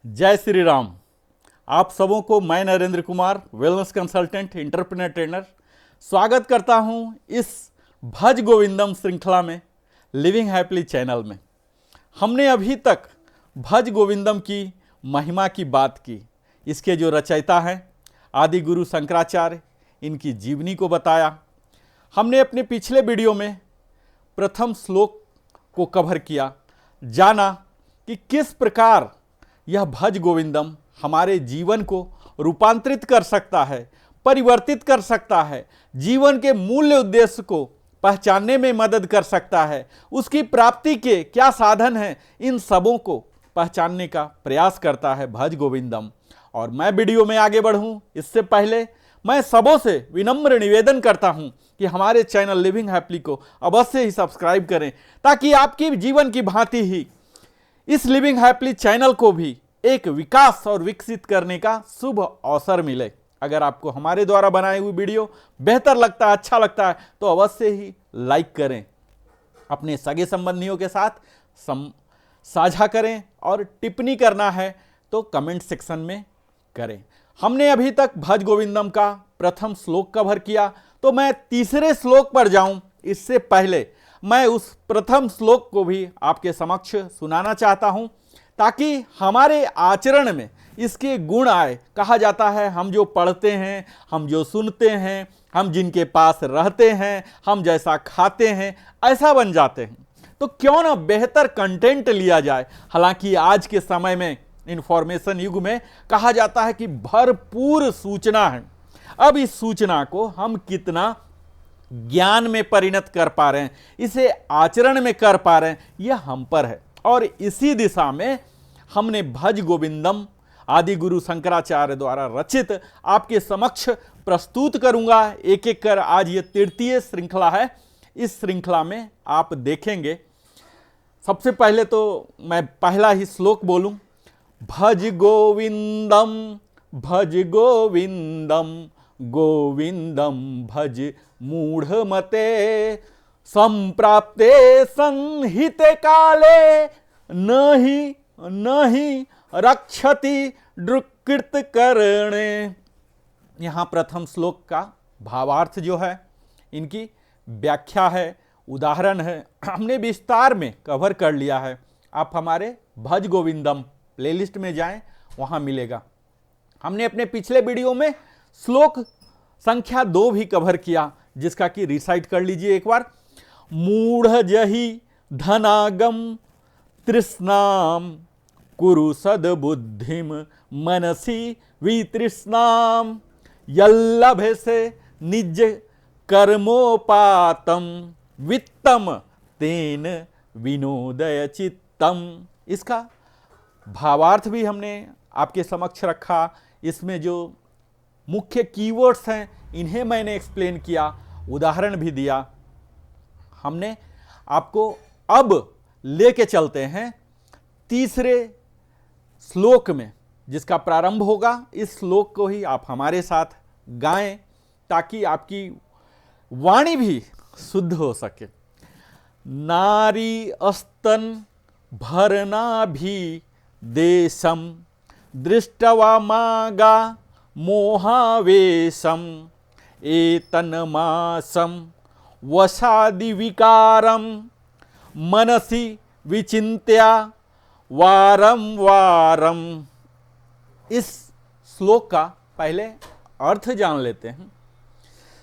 जय श्री राम। आप सबों को मैं Narendra Kumar, wellness consultant, entrepreneur trainer, स्वागत करता हूं इस भज गोविंदम श्रृंखला में, लिविंग हैप्पीली चैनल में। हमने अभी तक भज गोविंदम की महिमा की बात की। इसके जो रचयिता हैं आदि गुरु शंकराचार्य, इनकी जीवनी को बताया। हमने अपने पिछले वीडियो में प्रथम श्लोक को कवर किया, जाना कि किस प्रकार यह भज गोविंदम हमारे जीवन को रूपांतरित कर सकता है, परिवर्तित कर सकता है, जीवन के मूल्य उद्देश्य को पहचानने में मदद कर सकता है, उसकी प्राप्ति के क्या साधन हैं, इन सबों को पहचानने का प्रयास करता है भज गोविंदम। और मैं वीडियो में आगे बढ़ूं इससे पहले मैं सबों से विनम्र निवेदन करता हूं कि हमारे चैनल लिविंग हैप्पीली को अवश्य ही सब्सक्राइब करें, ताकि आपकी जीवन की भांति ही इस लिविंग हैप्पीली चैनल को भी एक विकास और विकसित करने का शुभ अवसर मिले। अगर आपको हमारे द्वारा बनाई हुई वीडियो बेहतर लगता है, अच्छा लगता है, तो अवश्य ही लाइक करें, अपने सगे संबंधियों के साथ साझा करें और टिप्पणी करना है तो कमेंट सेक्शन में करें। हमने अभी तक भज गोविंदम का प्रथम श्लोक कवर किया, तो मैं तीसरे श्लोक पर जाऊं इससे पहले मैं उस प्रथम श्लोक को भी आपके समक्ष सुनाना चाहता हूं, ताकि हमारे आचरण में इसके गुण आए। कहा जाता है हम जो पढ़ते हैं, हम जो सुनते हैं, हम जिनके पास रहते हैं, हम जैसा खाते हैं ऐसा बन जाते हैं। तो क्यों ना बेहतर कंटेंट लिया जाए। हालांकि आज के समय में, इंफॉर्मेशन युग में, कहा जाता है कि भरपूर सूचना है। अब इस सूचना को हम कितना ज्ञान में परिणत कर पा रहे हैं, इसे आचरण में कर पा रहे हैं, यह हम पर है। और इसी दिशा में हमने भज गोविंदम आदि गुरु शंकराचार्य द्वारा रचित आपके समक्ष प्रस्तुत करूंगा एक एक कर। आज ये तृतीय श्रृंखला है। इस श्रृंखला में आप देखेंगे, सबसे पहले तो मैं पहला ही श्लोक बोलूं, भज गोविंदम भज गोविंदम गोविंदम भज मूढ़मते संप्राप्ते संहिते काले नहि नहि रक्षति दुष्कृत करणे। यहाँ प्रथम श्लोक का भावार्थ जो है, इनकी व्याख्या है, उदाहरण है, हमने विस्तार में कवर कर लिया है। आप हमारे भज गोविंदम प्लेलिस्ट में जाएं, वहाँ मिलेगा। हमने अपने पिछले वीडियो में श्लोक संख्या 2 भी कवर किया, जिसका कि रिसाइट कर लीजिए एक बार। मूढ़ जहि धनागम तृष्णाम कुरु सद्बुद्धिम मनसी वितृष्णाम यल्लभे से निज कर्मोपातम वित्तम तेन विनोदय चित्तम। इसका भावार्थ भी हमने आपके समक्ष रखा। इसमें जो मुख्य कीवर्ड्स हैं इन्हें मैंने एक्सप्लेन किया, उदाहरण भी दिया। हमने आपको अब लेके चलते हैं तीसरे श्लोक में, जिसका प्रारंभ होगा। इस श्लोक को ही आप हमारे साथ गाएं, ताकि आपकी वाणी भी शुद्ध हो सके। नारी अस्तन भरना भी देशम दृष्टवा मागा मोहावेशम एतन्मासम वसादि विकारम मनसि विचिन्त्या वारम वारम। इस श्लोक का पहले अर्थ जान लेते हैं।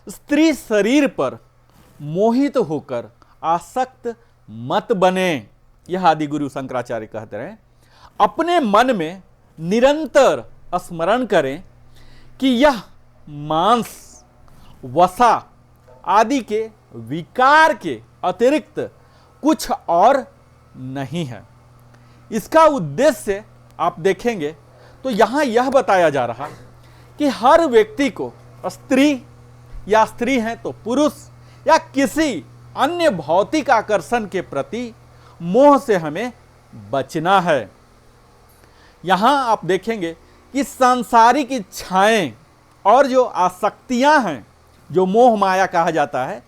स्त्री शरीर पर मोहित होकर आसक्त मत बने, यह आदि गुरु शंकराचार्य कहते रहे। अपने मन में निरंतर स्मरण करें कि यह मांस, वसा आदि के विकार के अतिरिक्त कुछ और नहीं है। इसका उद्देश्य आप देखेंगे तो यहां यह बताया जा रहा कि हर व्यक्ति को, स्त्री या स्त्री हैं तो पुरुष, या किसी अन्य भौतिक आकर्षण के प्रति मोह से हमें बचना है। यहां आप देखेंगे कि सांसारिक इच्छाएं और जो आसक्तियां हैं, जो मोह माया कहा जाता है,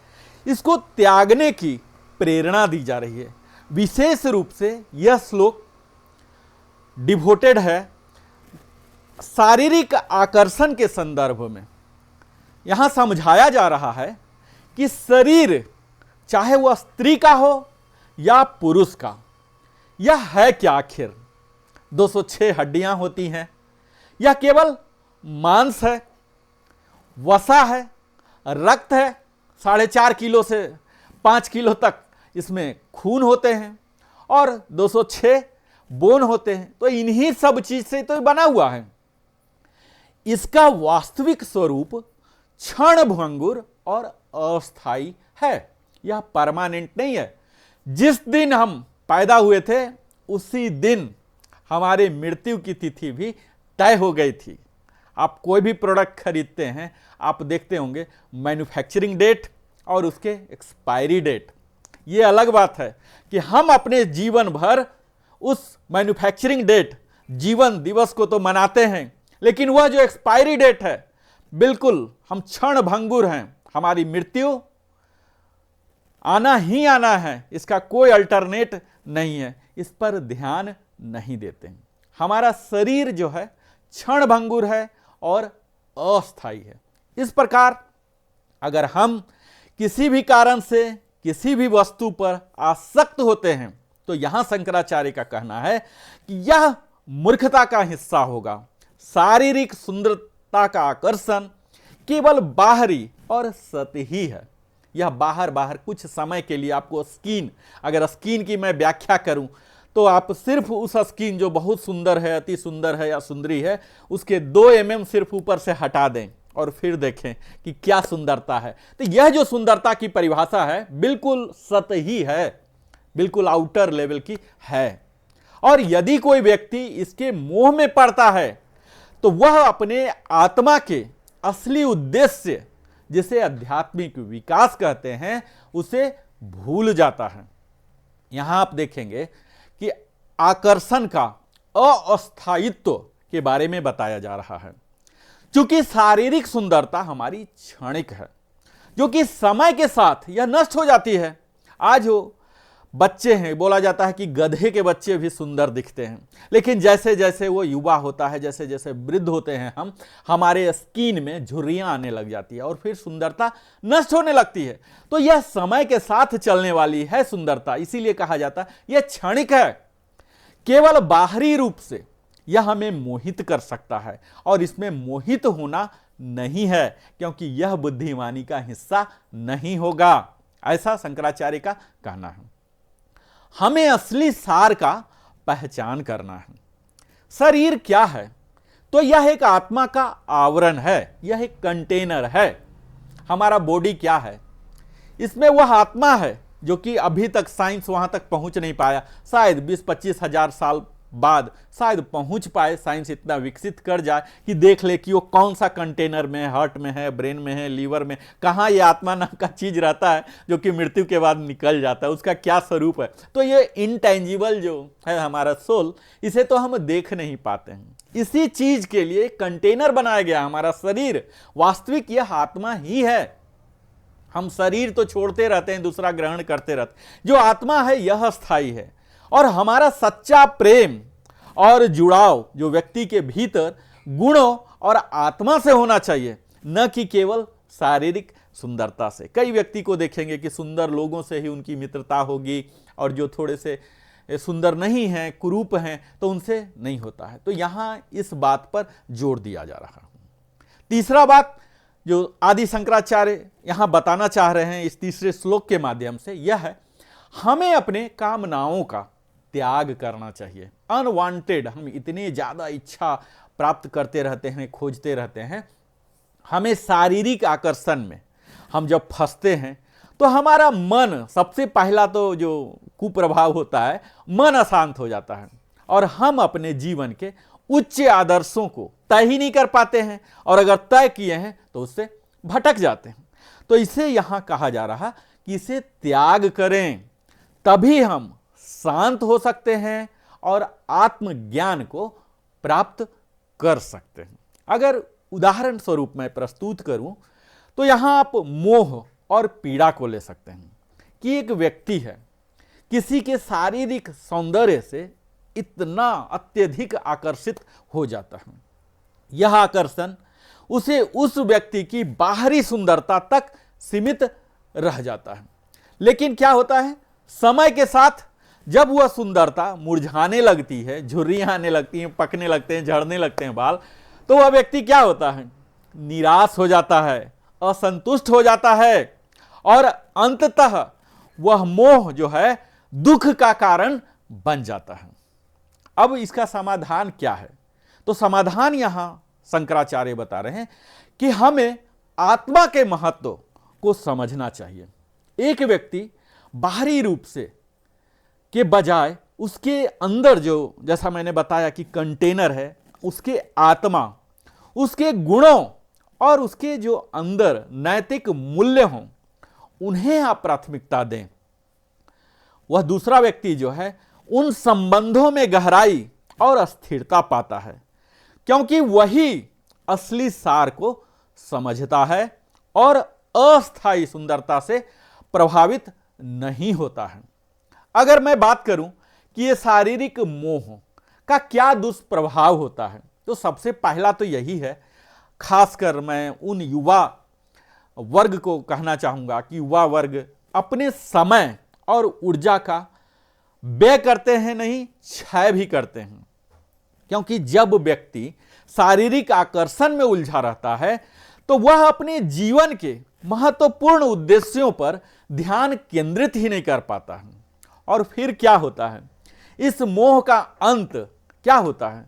इसको त्यागने की प्रेरणा दी जा रही है। विशेष रूप से यह श्लोक डिवोटेड है शारीरिक आकर्षण के संदर्भ में यहां समझाया जा रहा है कि शरीर चाहे वह स्त्री का हो या पुरुष का, यह है क्या आखिर? 206 हड्डियां होती हैं, यह केवल मांस है, वसा है, रक्त है, 4.5 किलो से 5 किलो तक इसमें खून होते हैं और 206 बोन होते हैं। तो इन्हीं सब चीज से तो बना हुआ है। इसका वास्तविक स्वरूप क्षण भंगुर और अस्थाई है, यह परमानेंट नहीं है। जिस दिन हम पैदा हुए थे उसी दिन हमारी मृत्यु की तिथि भी तय हो गई थी। आप कोई भी प्रोडक्ट खरीदते हैं, आप देखते होंगे मैन्युफैक्चरिंग डेट और उसके एक्सपायरी डेट। ये अलग बात है कि हम अपने जीवन भर उस मैन्युफैक्चरिंग डेट, जीवन दिवस को तो मनाते हैं, लेकिन वह जो एक्सपायरी डेट है, बिल्कुल हम क्षण भंगुर हैं। हमारी मृत्यु आना ही आना है, इसका कोई अल्टरनेट नहीं है। इस पर ध्यान नहीं देते हैं। हमारा शरीर जो है क्षण भंगुर है और अस्थाई है। इस प्रकार अगर हम किसी भी कारण से किसी भी वस्तु पर आसक्त होते हैं तो यहां शंकराचार्य का कहना है कि यह मूर्खता का हिस्सा होगा। शारीरिक सुंदरता का आकर्षण केवल बाहरी और सतही है। यह बाहर कुछ समय के लिए आपको स्किन, अगर स्किन की मैं व्याख्या करूं तो आप सिर्फ उस स्किन जो बहुत सुंदर है, अति सुंदर है या सुंदरी है, उसके 2 mm सिर्फ ऊपर से हटा दें और फिर देखें कि क्या सुंदरता है। तो यह जो सुंदरता की परिभाषा है बिल्कुल सतही है, बिल्कुल आउटर लेवल की है। और यदि कोई व्यक्ति इसके मोह में पड़ता है तो वह अपने आत्मा के असली उद्देश्य, जिसे आध्यात्मिक विकास कहते हैं, उसे भूल जाता है। यहां आप देखेंगे कि आकर्षण का अस्थायित्व के बारे में बताया जा रहा है। क्योंकि शारीरिक सुंदरता हमारी क्षणिक है, जो कि समय के साथ यह नष्ट हो जाती है। आज वो बच्चे हैं, बोला जाता है कि गधे के बच्चे भी सुंदर दिखते हैं, लेकिन जैसे जैसे वो युवा होता है, जैसे जैसे वृद्ध होते हैं हम, हमारे स्किन में झुर्रियां आने लग जाती है और फिर सुंदरता नष्ट होने लगती है। तो यह समय के साथ चलने वाली है सुंदरता, इसीलिए कहा जाता है यह क्षणिक है। केवल बाहरी रूप से यह हमें मोहित कर सकता है और इसमें मोहित होना नहीं है, क्योंकि यह बुद्धिमानी का हिस्सा नहीं होगा, ऐसा शंकराचार्य का कहना है। हमें असली सार का पहचान करना है। शरीर क्या है? तो यह एक आत्मा का आवरण है, यह एक कंटेनर है। हमारा बॉडी क्या है? इसमें वह आत्मा है जो कि अभी तक साइंस वहां तक पहुंच नहीं पाया। शायद 20-25 हजार साल बाद शायद पहुंच पाए, साइंस इतना विकसित कर जाए कि देख ले कि वो कौन सा कंटेनर में है, हार्ट में है, ब्रेन में है, लीवर में, कहाँ ये आत्मा नाम का चीज रहता है जो कि मृत्यु के बाद निकल जाता है, उसका क्या स्वरूप है। तो ये इनटेंजिबल जो है हमारा सोल, इसे तो हम देख नहीं पाते हैं। इसी चीज के लिए कंटेनर बनाया गया हमारा शरीर। वास्तविक यह आत्मा ही है। हम शरीर तो छोड़ते रहते हैं, दूसरा ग्रहण करते रहते हैं। जो आत्मा है यह स्थायी है। और हमारा सच्चा प्रेम और जुड़ाव जो व्यक्ति के भीतर गुणों और आत्मा से होना चाहिए, न कि केवल शारीरिक सुंदरता से। कई व्यक्ति को देखेंगे कि सुंदर लोगों से ही उनकी मित्रता होगी और जो थोड़े से सुंदर नहीं हैं, कुरूप हैं, तो उनसे नहीं होता है। तो यहां इस बात पर जोर दिया जा रहा है। तीसरा बात जो आदि शंकराचार्य यहां बताना चाह रहे हैं इस तीसरे श्लोक के माध्यम से, यह है हमें अपने कामनाओं का त्याग करना चाहिए। अनवांटेड हम इतने ज्यादा इच्छा प्राप्त करते रहते हैं, खोजते रहते हैं। हमें शारीरिक आकर्षण में हम जब फंसते हैं तो हमारा मन, सबसे पहला तो जो कुप्रभाव होता है, मन अशांत हो जाता है और हम अपने जीवन के उच्च आदर्शों को तय ही नहीं कर पाते हैं, और अगर तय किए हैं तो उससे भटक जाते हैं। तो इसे यहां कहा जा रहा कि इसे त्याग करें, तभी हम शांत हो सकते हैं और आत्मज्ञान को प्राप्त कर सकते हैं। अगर उदाहरण स्वरूप मैं प्रस्तुत करूं तो यहां आप मोह और पीड़ा को ले सकते हैं कि एक व्यक्ति है, किसी के शारीरिक सौंदर्य से इतना अत्यधिक आकर्षित हो जाता है यह आकर्षण उसे उस व्यक्ति की बाहरी सुंदरता तक सीमित रह जाता है। लेकिन क्या होता है, समय के साथ जब वह सुंदरता मुरझाने लगती है, झुर्रियां आने लगती हैं, पकने लगते हैं, झड़ने लगते हैं बाल, तो वह व्यक्ति क्या होता है, निराश हो जाता है, असंतुष्ट हो जाता है और अंततः वह मोह जो है दुख का कारण बन जाता है। अब इसका समाधान क्या है? तो समाधान यहां शंकराचार्य बता रहे हैं कि हमें आत्मा के महत्व को समझना चाहिए। एक व्यक्ति बाहरी रूप से के बजाय उसके अंदर जो, जैसा मैंने बताया कि कंटेनर है, उसके आत्मा, उसके गुणों और उसके जो अंदर नैतिक मूल्य हों, उन्हें आप प्राथमिकता दें। वह दूसरा व्यक्ति जो है उन संबंधों में गहराई और स्थिरता पाता है, क्योंकि वही असली सार को समझता है और अस्थायी सुंदरता से प्रभावित नहीं होता है। अगर मैं बात करूं कि ये शारीरिक मोह का क्या दुष्प्रभाव होता है, तो सबसे पहला तो यही है, खासकर मैं उन युवा वर्ग को कहना चाहूंगा कि युवा वर्ग अपने समय और ऊर्जा का व्यय करते हैं, नहीं क्षय भी करते हैं। क्योंकि जब व्यक्ति शारीरिक आकर्षण में उलझा रहता है तो वह अपने जीवन के महत्वपूर्ण उद्देश्यों पर ध्यान केंद्रित ही नहीं कर पाता है। और फिर क्या होता है, इस मोह का अंत क्या होता है,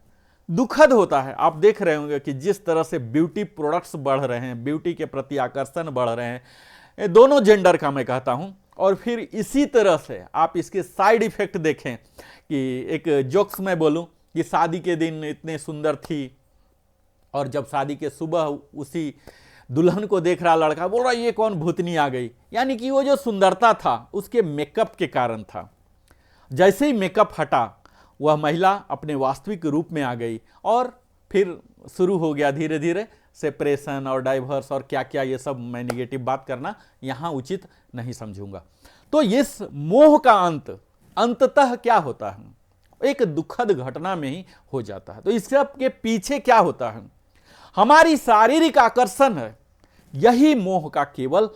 दुखद होता है। आप देख रहे होंगे कि जिस तरह से ब्यूटी प्रोडक्ट्स बढ़ रहे हैं, ब्यूटी के प्रति आकर्षण बढ़ रहे हैं, दोनों जेंडर का मैं कहता हूं। और फिर इसी तरह से आप इसके साइड इफेक्ट देखें कि एक जोक्स में बोलूं कि शादी के दिन इतने सुंदर थी और जब शादी के सुबह उसी दुल्हन को देख रहा लड़का, बोल रहा ये कौन भूतनी आ गई। यानी कि वो जो सुंदरता था उसके मेकअप के कारण था। जैसे ही मेकअप हटा वह महिला अपने वास्तविक रूप में आ गई और फिर शुरू हो गया धीरे धीरे सेपरेशन और डाइवर्स और क्या क्या, ये सब मैं नेगेटिव बात करना यहाँ उचित नहीं समझूंगा। तो इस मोह का अंततः क्या होता है, एक दुखद घटना में ही हो जाता है। तो इस सब के पीछे क्या होता है, हमारी शारीरिक आकर्षण है, यही मोह का केवल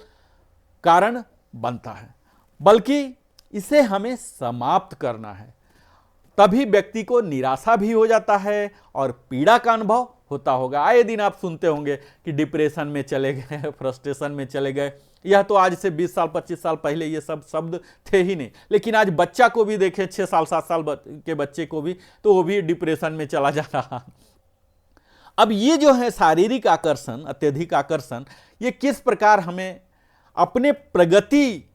कारण बनता है। बल्कि इसे हमें समाप्त करना है, तभी व्यक्ति को निराशा भी हो जाता है और पीड़ा का अनुभव होता होगा। आए दिन आप सुनते होंगे कि डिप्रेशन में चले गए, फ्रस्ट्रेशन में चले गए। यह तो आज से 20 साल 25 साल पहले ये सब शब्द थे ही नहीं, लेकिन आज बच्चा को भी देखे, 6 साल 7 साल के बच्चे को भी, तो वो भी डिप्रेशन में चला जा रहा। अब ये जो है शारीरिक आकर्षण, अत्यधिक आकर्षण, ये किस प्रकार हमें अपने प्रगति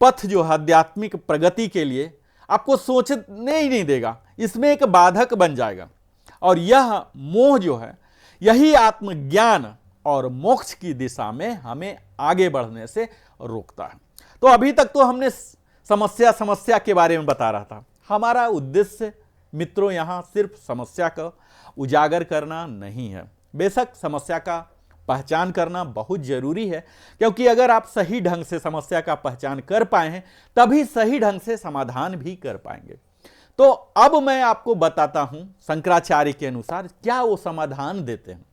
पथ जो है आध्यात्मिक प्रगति के लिए आपको सोचने ही नहीं देगा, इसमें एक बाधक बन जाएगा। और यह मोह जो है यही आत्मज्ञान और मोक्ष की दिशा में हमें आगे बढ़ने से रोकता है। तो अभी तक तो हमने समस्या के बारे में बता रहा था। हमारा उद्देश्य मित्रों यहाँ सिर्फ समस्या का उजागर करना नहीं है। बेशक समस्या का पहचान करना बहुत जरूरी है, क्योंकि अगर आप सही ढंग से समस्या का पहचान कर पाए हैं तभी सही ढंग से समाधान भी कर पाएंगे। तो अब मैं आपको बताता हूं शंकराचार्य के अनुसार क्या वो समाधान देते हैं।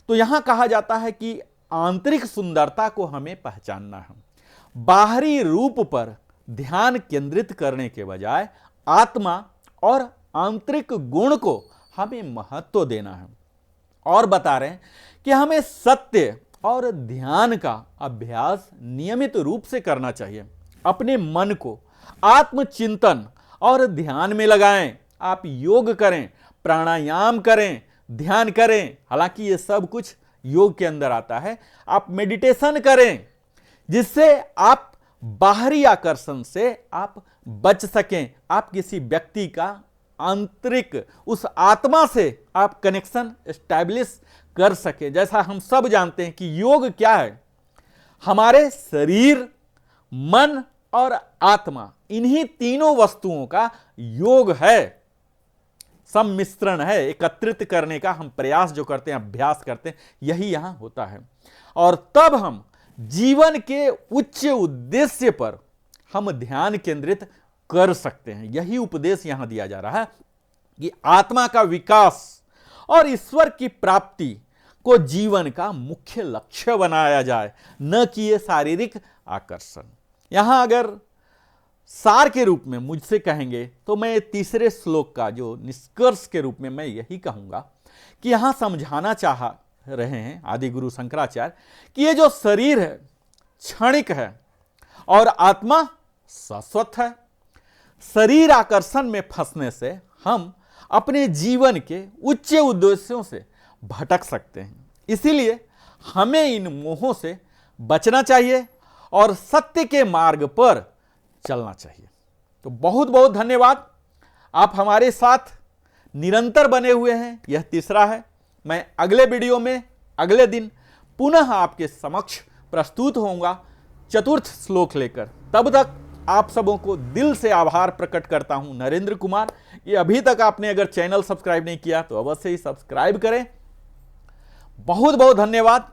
तो यहां कहा जाता है कि आंतरिक सुंदरता को हमें पहचानना है, बाहरी रूप पर ध्यान केंद्रित करने के बजाय आत्मा और आंतरिक गुण को हमें महत्व देना है। और बता रहे हैं कि हमें सत्य और ध्यान का अभ्यास नियमित रूप से करना चाहिए। अपने मन को आत्मचिंतन और ध्यान में लगाएं। आप योग करें, प्राणायाम करें, ध्यान करें, हालांकि ये सब कुछ योग के अंदर आता है। आप मेडिटेशन करें जिससे आप बाहरी आकर्षण से आप बच सकें, आप किसी व्यक्ति का आंतरिक उस आत्मा से आप कनेक्शन एस्टैब्लिश कर सके। जैसा हम सब जानते हैं कि योग क्या है, हमारे शरीर, मन और आत्मा, इन्हीं तीनों वस्तुओं का योग है, सम्मिश्रण है, एकत्रित करने का हम प्रयास जो करते हैं, अभ्यास करते हैं, यही यहां होता है। और तब हम जीवन के उच्च उद्देश्य पर हम ध्यान केंद्रित कर सकते हैं। यही उपदेश यहां दिया जा रहा है कि आत्मा का विकास और ईश्वर की प्राप्ति को जीवन का मुख्य लक्ष्य बनाया जाए, न कि ये शारीरिक आकर्षण। यहां अगर सार के रूप में मुझसे कहेंगे तो मैं तीसरे श्लोक का जो निष्कर्ष के रूप में मैं यही कहूंगा कि यहां समझाना चाह रहे हैं आदि गुरु शंकराचार्य कि ये जो शरीर है क्षणिक है और आत्मा शाश्वत है। शरीर आकर्षण में फंसने से हम अपने जीवन के उच्च उद्देश्यों से भटक सकते हैं। इसीलिए हमें इन मोहों से बचना चाहिए और सत्य के मार्ग पर चलना चाहिए। तो बहुत बहुत धन्यवाद, आप हमारे साथ निरंतर बने हुए हैं। यह तीसरा है। मैं अगले वीडियो में अगले दिन पुनः आपके समक्ष प्रस्तुत होऊंगा चतुर्थ श्लोक लेकर। तब तक आप सबों को दिल से आभार प्रकट करता हूं। नरेंद्र कुमार। ये अभी तक आपने अगर चैनल सब्सक्राइब नहीं किया तो अवश्य ही सब्सक्राइब करें। बहुत बहुत धन्यवाद।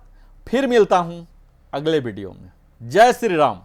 फिर मिलता हूं अगले वीडियो में। जय श्री राम।